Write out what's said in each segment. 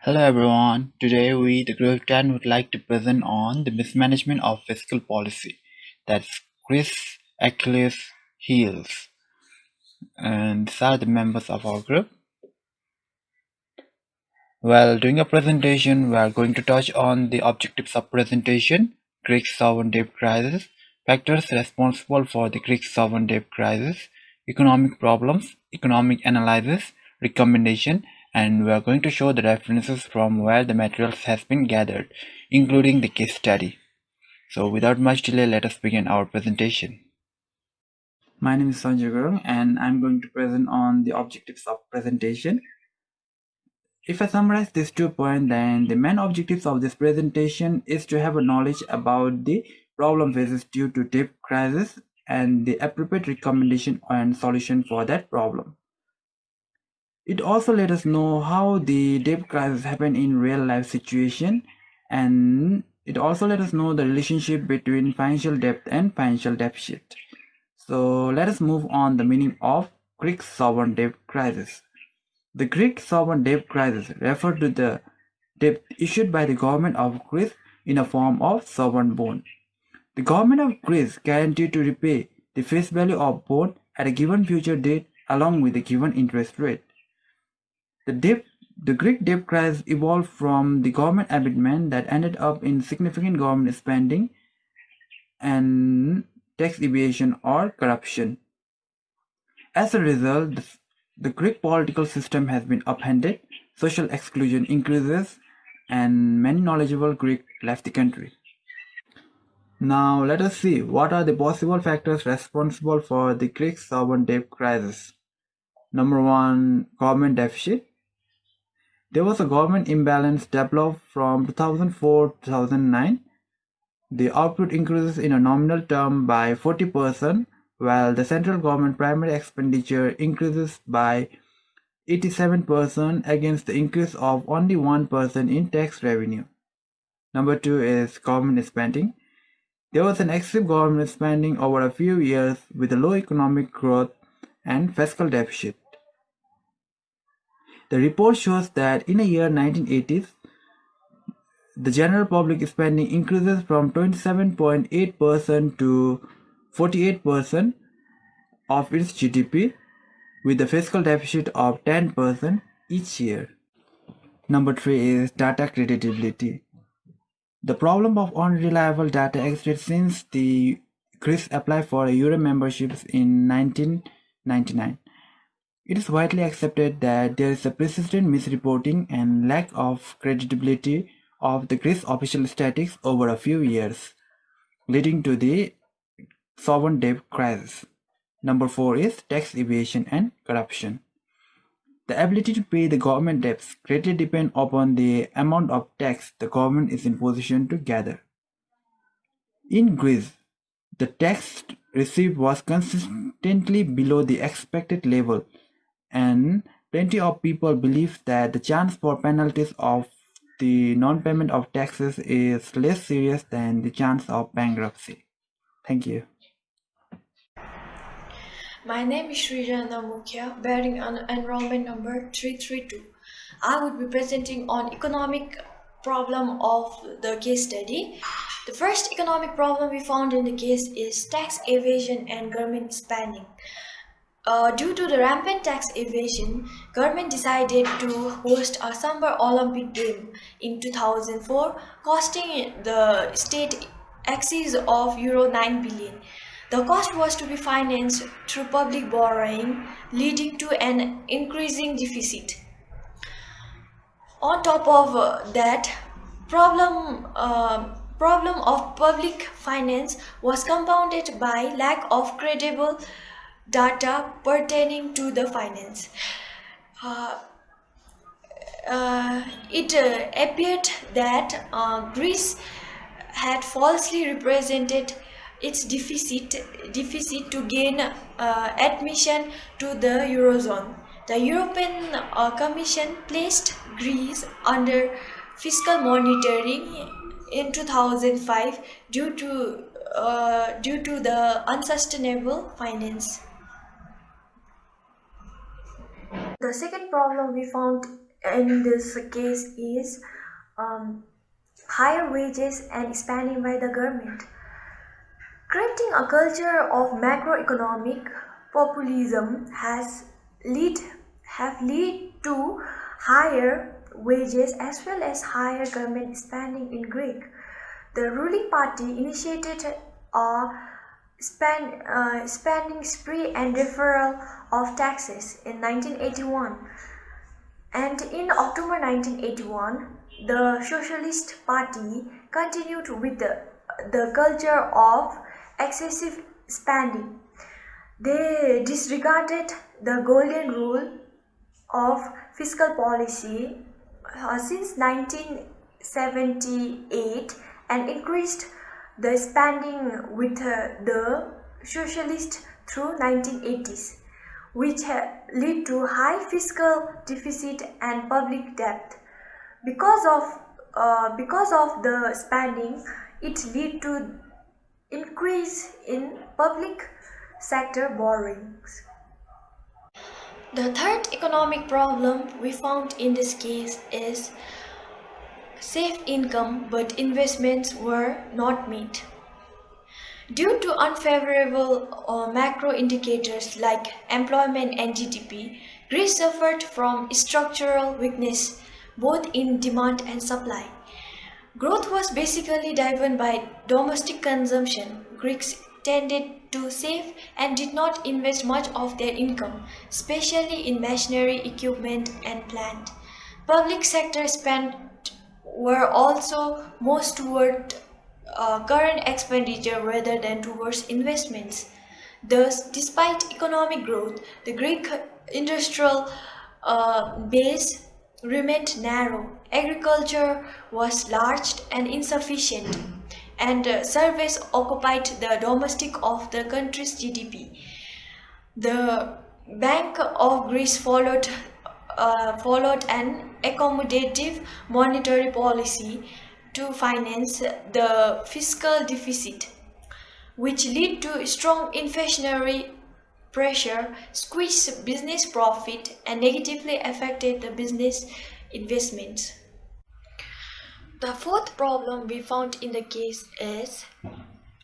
Hello everyone. Today we, the Group 10, would like to present on the mismanagement of fiscal policy. That's Chris, Achilles, Heels. And these are the members of our group. Well, during a presentation, we are going to touch on the objectives of presentation, Greek sovereign debt crisis, factors responsible for the Greek sovereign debt crisis, economic problems, economic analysis, recommendation, and we are going to show the references from where the materials has been gathered, including the case study. So without much delay, let us begin our presentation. My name is Sanjay and I'm going to present on the objectives of presentation. If I summarize these 2 points, then the main objectives of this presentation is to have a knowledge about the problem faces due to debt crisis and the appropriate recommendation and solution for that problem. It also let us know how the debt crisis happened in real life situation, and it also let us know the relationship between financial debt and financial deficit. So let us move on the meaning of Greek sovereign debt crisis. The Greek sovereign debt crisis referred to the debt issued by the government of Greece in a form of sovereign bond. The government of Greece guaranteed to repay the face value of bond at a given future date along with a given interest rate. The Greek debt crisis evolved from the government abatement that ended up in significant government spending and tax evasion or corruption. As a result, the Greek political system has been upended, social exclusion increases, and many knowledgeable Greeks left the country. Now let us see what are the possible factors responsible for the Greek sovereign debt crisis. Number 1, government deficit. There was a government imbalance developed from 2004 to 2009. The output increases in a nominal term by 40%, while the central government primary expenditure increases by 87% against the increase of only 1% in tax revenue. Number 2 is government spending. There was an excessive government spending over a few years with a low economic growth and fiscal deficit. The report shows that in the year 1980s, the general public spending increases from 27.8% to 48% of its GDP, with a fiscal deficit of 10% each year. Number 3 is data credibility. The problem of unreliable data existed since the Greece applied for a Euro membership in 1999. It is widely accepted that there is a persistent misreporting and lack of credibility of the Greece official statistics over a few years, leading to the sovereign debt crisis. Number 4 is tax evasion and corruption. The ability to pay the government debts greatly depend upon the amount of tax the government is in position to gather. In Greece, the tax received was consistently below the expected level, and plenty of people believe that the chance for penalties of the non-payment of taxes is less serious than the chance of bankruptcy. Thank you. My name is Srijana Mukhya, bearing on enrollment number 332. I would be presenting on economic problem of the case study. The first economic problem we found in the case is tax evasion and government spending. Due to the rampant tax evasion, government decided to host a Summer Olympic Game in 2004, costing the state excess of Euro 9 billion. The cost was to be financed through public borrowing, leading to an increasing deficit. On top of that, problem of public finance was compounded by lack of credible data pertaining to the finance. Uh, it appeared that Greece had falsely represented its deficit to gain admission to the eurozone. The European Commission placed Greece under fiscal monitoring in 2005 due to the unsustainable finance. The second problem we found in this case is um, higher wages and spending by the government. Creating a culture of macroeconomic populism lead have led to higher wages as well as higher government spending in Greek. The ruling party initiated a spending spree and deferral of taxes in 1981. And in October 1981, the Socialist Party continued with the culture of excessive spending. They disregarded the golden rule of fiscal policy since 1978 and increased the spending with the socialists through 1980s, which led to high fiscal deficit and public debt. Because of the spending, it led to increase in public sector borrowings. The third economic problem we found in this case is safe income but investments were not made. Due to unfavorable macro indicators like employment and GDP, Greece suffered from structural weakness both in demand and supply. Growth was basically driven by domestic consumption. Greeks tended to save and did not invest much of their income, especially in machinery, equipment, and plant. Public sector spend were also most toward current expenditure rather than towards investments. Thus, despite economic growth, the Greek industrial base remained narrow. Agriculture was large and insufficient, and service occupied the domestic of the country's GDP. The Bank of Greece followed an accommodative monetary policy to finance the fiscal deficit, which led to strong inflationary pressure, squeezed business profit, and negatively affected the business investments. The fourth problem we found in the case is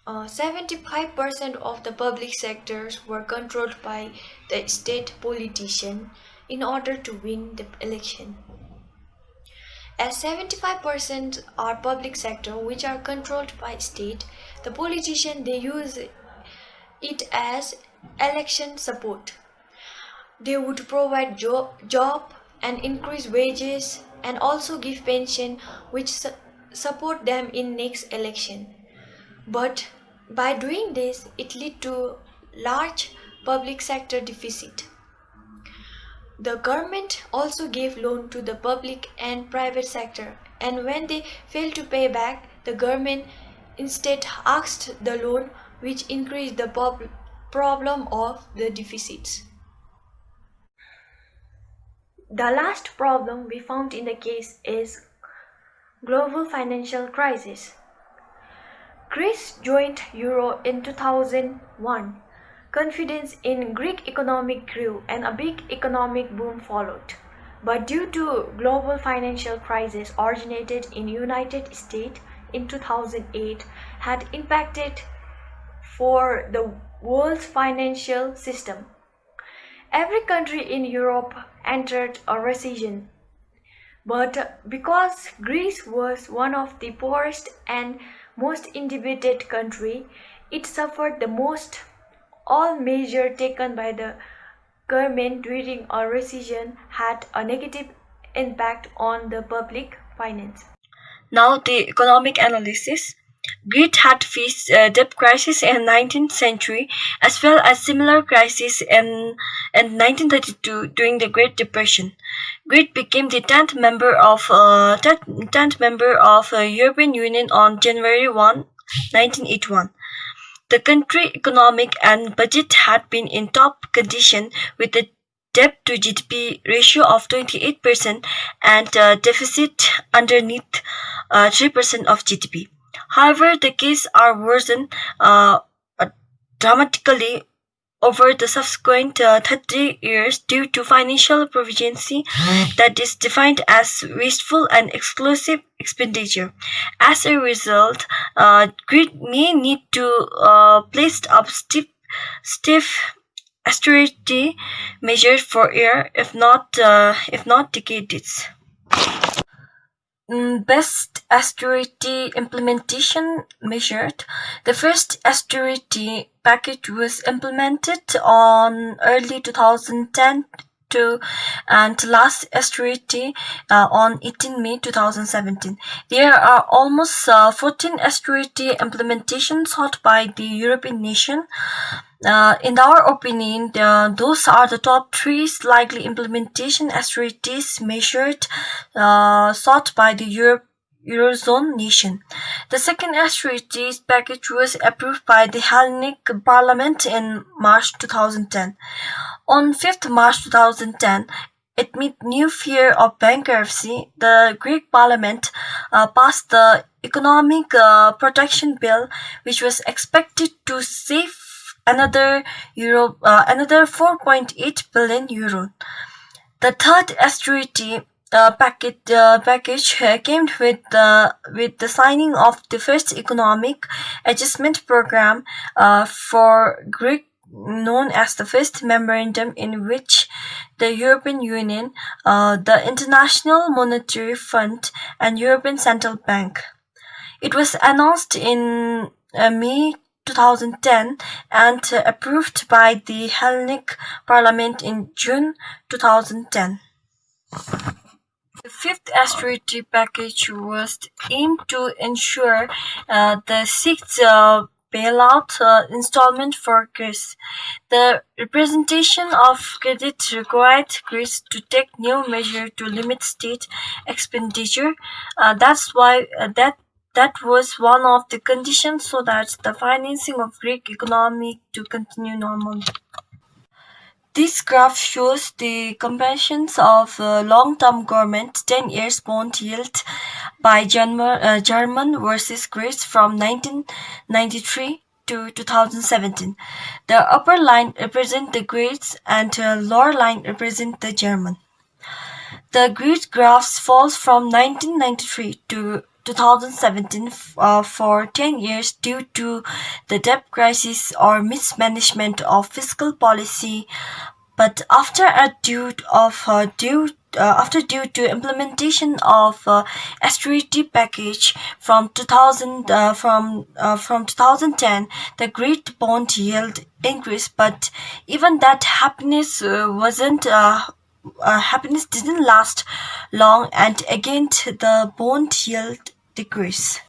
75% of the public sectors were controlled by the state politician in order to win the election. As 75% are public sector which are controlled by state, the politician they use it as election support. They would provide job and increase wages and also give pension which support them in next election. But by doing this, it led to large public sector deficit. The government also gave loan to the public and private sector, and when they failed to pay back, the government instead asked the loan, which increased the problem of the deficits. The last problem we found in the case is global financial crisis. Greece joined Euro in 2001. Confidence in Greek economy grew and a big economic boom followed. But due to global financial crisis originated in United States in 2008 had impacted for the world's financial system. Every country in Europe entered a recession. But because Greece was one of the poorest and most indebted country, it suffered the most. All measures taken by the government during a recession had a negative impact on the public finance. Now the economic analysis. Greece had faced a debt crisis in 19th century as well as similar crisis in 1932 during the Great Depression. Greece became the 10th member of European Union on January 1, 1981. The country economic and budget had been in top condition with a debt to GDP ratio of 28% and a deficit underneath 3% of GDP. However, the case are worsened dramatically over the subsequent 30 years due to financial proficiency that is defined as wasteful and exclusive expenditure. As a result, Greece may need to place up stiff austerity measures for years, if not decades. Best austerity implementation measured. The first austerity package was implemented on early 2010 to and last austerity on 18 May 2017. There are almost 14 austerity implementations sought by the European nation. In our opinion, those are the top three likely implementation austerities measured sought by the Eurozone nation. The second austerities package was approved by the Hellenic Parliament in March 2010. On 5th March 2010, amid new fear of bankruptcy, the Greek parliament passed the Economic Protection Bill, which was expected to save another 4.8 billion euro. The third austerity package came with the signing of the first economic adjustment program for Greek, known as the first memorandum, in which the European Union, the International Monetary Fund, and European Central Bank. It was announced in May 2010 and approved by the Hellenic Parliament in June 2010. The fifth austerity package was aimed to ensure the sixth bailout installment for Greece. The representation of credit required Greece to take new measures to limit state expenditure. That was one of the conditions so that the financing of Greek economy to continue normally. This graph shows the comparisons of long-term government 10 years bond yield by German versus Greece from 1993 to 2017. The upper line represents the Greece and the lower line represents the German. The grid graphs falls from 1993 to 2017 for 10 years due to the debt crisis or mismanagement of fiscal policy, but after due to implementation of austerity package from 2010, the great bond yield increased, but even that happiness didn't last long, and again the bond yield decreased.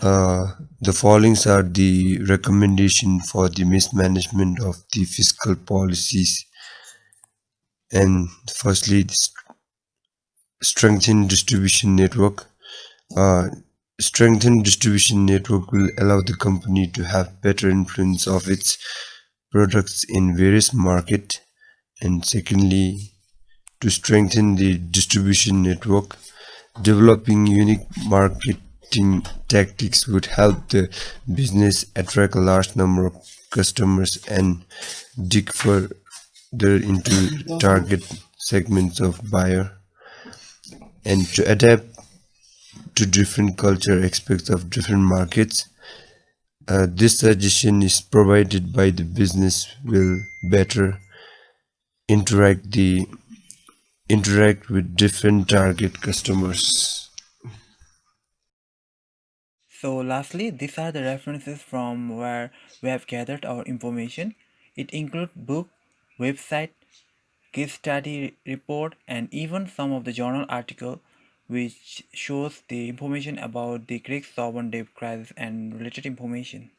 The following are the recommendation for the mismanagement of the fiscal policies. And firstly, strengthen distribution network. Uh, Strengthened distribution network will allow the company to have better influence of its products in various markets. And secondly, to strengthen the distribution network, developing unique marketing tactics would help the business attract a large number of customers and dig further into target segments of buyer, and to adapt to different culture aspects of different markets. This suggestion is provided by the business will better interact the interact with different target customers. So lastly, these are the references from where we have gathered our information. It includes book, website, case study report, and even some of the journal article which shows the information about the Greek sovereign debt crisis and related information.